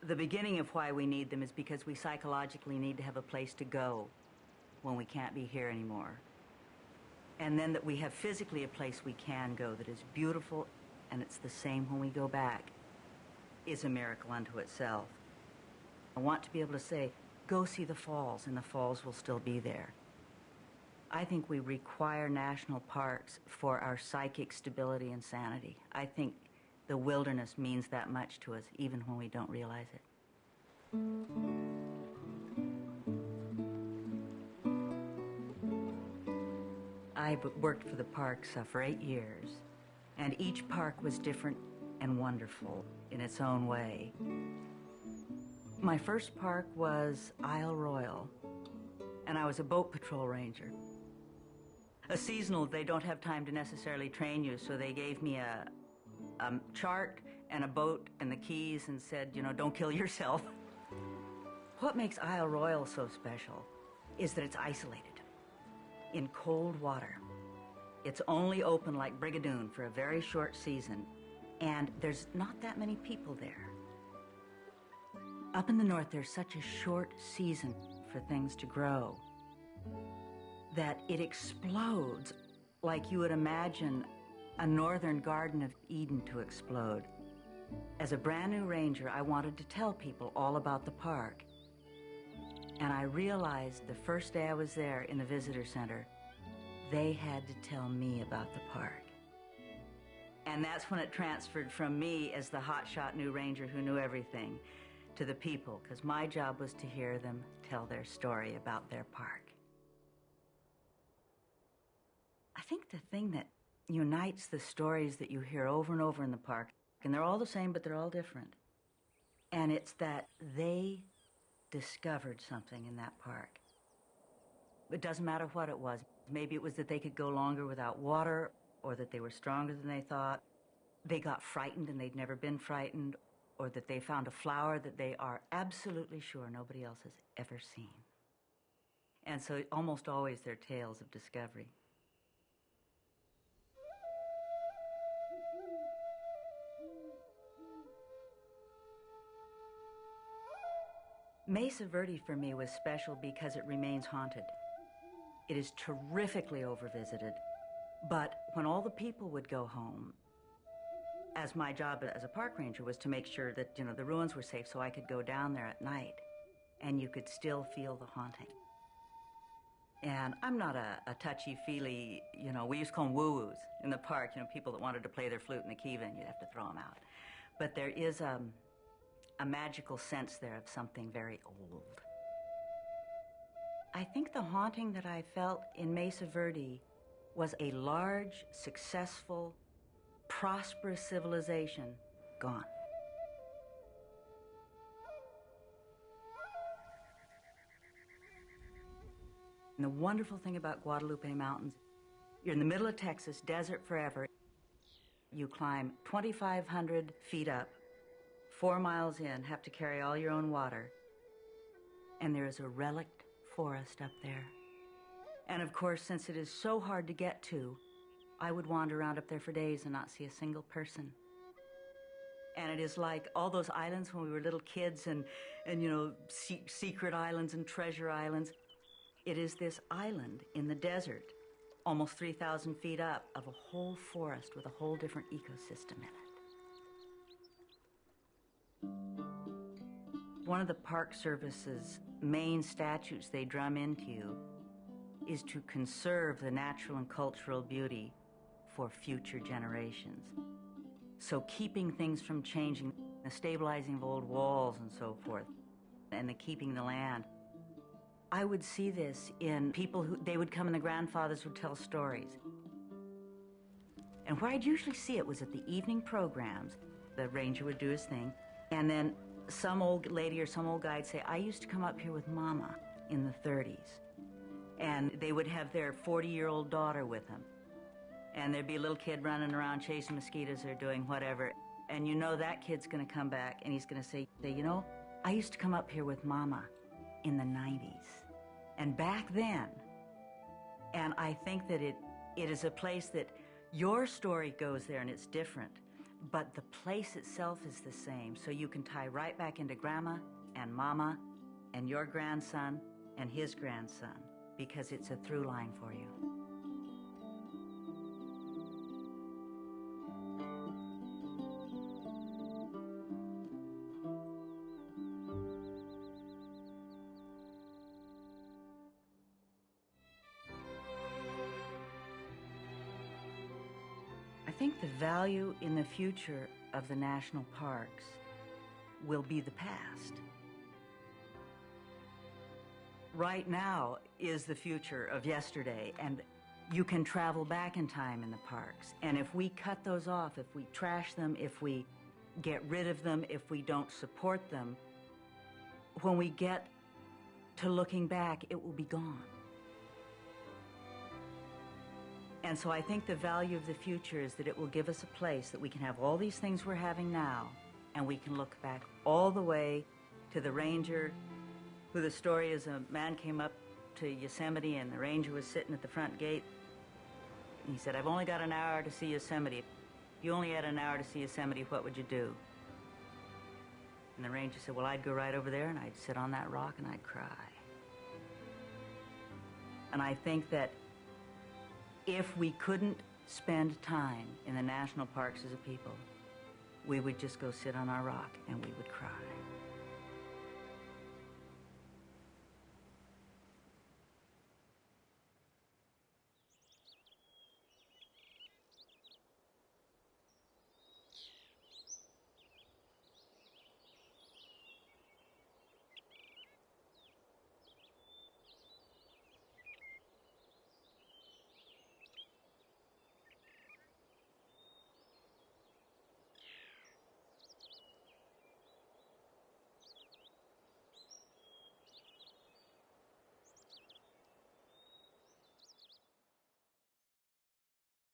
The beginning of why we need them is because we psychologically need to have a place to go when we can't be here anymore. And then that we have physically a place we can go that is beautiful, and it's the same when we go back, is a miracle unto itself. I want to be able to say, go see the falls, and the falls will still be there. I think we require national parks for our psychic stability and sanity. I think the wilderness means that much to us, even when we don't realize it. I worked for the parks for 8 years, and each park was different and wonderful in its own way. My first park was Isle Royal, and I was a boat patrol ranger. A seasonal, they don't have time to necessarily train you, so they gave me a chart and a boat and the keys and said, you know, don't kill yourself. What makes Isle Royal so special is that it's isolated in cold water. It's only open like Brigadoon for a very short season, and there's not that many people there. Up in the north, there's such a short season for things to grow that it explodes like you would imagine a northern Garden of Eden to explode. As a brand new ranger, I wanted to tell people all about the park. And I realized the first day I was there in the visitor center, they had to tell me about the park. And that's when it transferred from me as the hotshot new ranger who knew everything to the people, because my job was to hear them tell their story about their park. I think the thing that unites the stories that you hear over and over in the park, and they're all the same, but they're all different, and it's that they discovered something in that park. It doesn't matter what it was. Maybe it was that they could go longer without water, or that they were stronger than they thought. They got frightened and they'd never been frightened, or that they found a flower that they are absolutely sure nobody else has ever seen. And so almost always they're tales of discovery. Mesa Verde for me was special because it remains haunted. It is terrifically overvisited, but when all the people would go home, as my job as a park ranger was to make sure that, you know, the ruins were safe so I could go down there at night and you could still feel the haunting. And I'm not a touchy-feely, you know, we used to call them woo-woos in the park, you know, people that wanted to play their flute in the kiva and you'd have to throw them out. But there is a magical sense there of something very old. I think the haunting that I felt in Mesa Verde was a large, successful, prosperous civilization gone. And the wonderful thing about Guadalupe Mountains, you're in the middle of Texas, desert forever. You climb 2,500 feet up, 4 miles in, have to carry all your own water. And there is a relict forest up there. And of course, since it is so hard to get to, I would wander around up there for days and not see a single person. And it is like all those islands when we were little kids and you know, secret islands and treasure islands. It is this island in the desert, almost 3,000 feet up, of a whole forest with a whole different ecosystem in it. One of the Park Service's main statutes they drum into you is to conserve the natural and cultural beauty for future generations. So keeping things from changing, the stabilizing of old walls and so forth, and the keeping the land. I would see this in people who, they would come and the grandfathers would tell stories. And where I'd usually see it was at the evening programs. The ranger would do his thing, and then some old lady or some old guy'd say, I used to come up here with Mama in the 30s. And they would have their 40-year-old daughter with them. And there'd be a little kid running around chasing mosquitoes or doing whatever. And you know that kid's gonna come back and he's gonna say, you know, I used to come up here with Mama in the 90s. And back then, and I think that it is a place that your story goes there and it's different, but the place itself is the same. So you can tie right back into Grandma and Mama and your grandson and his grandson, because it's a through line for you. I think the value in the future of the national parks will be the past. Right now is the future of yesterday, and you can travel back in time in the parks. And if we cut those off, if we trash them, if we get rid of them, if we don't support them, when we get to looking back, it will be gone. And so I think the value of the future is that it will give us a place that we can have all these things we're having now, and we can look back all the way to the ranger, who the story is a man came up to Yosemite and the ranger was sitting at the front gate. And he said, "I've only got an hour to see Yosemite. If you only had an hour to see Yosemite, what would you do?" And the ranger said, "Well, I'd go right over there and I'd sit on that rock and I'd cry." And I think that if we couldn't spend time in the national parks as a people, we would just go sit on our rock and we would cry.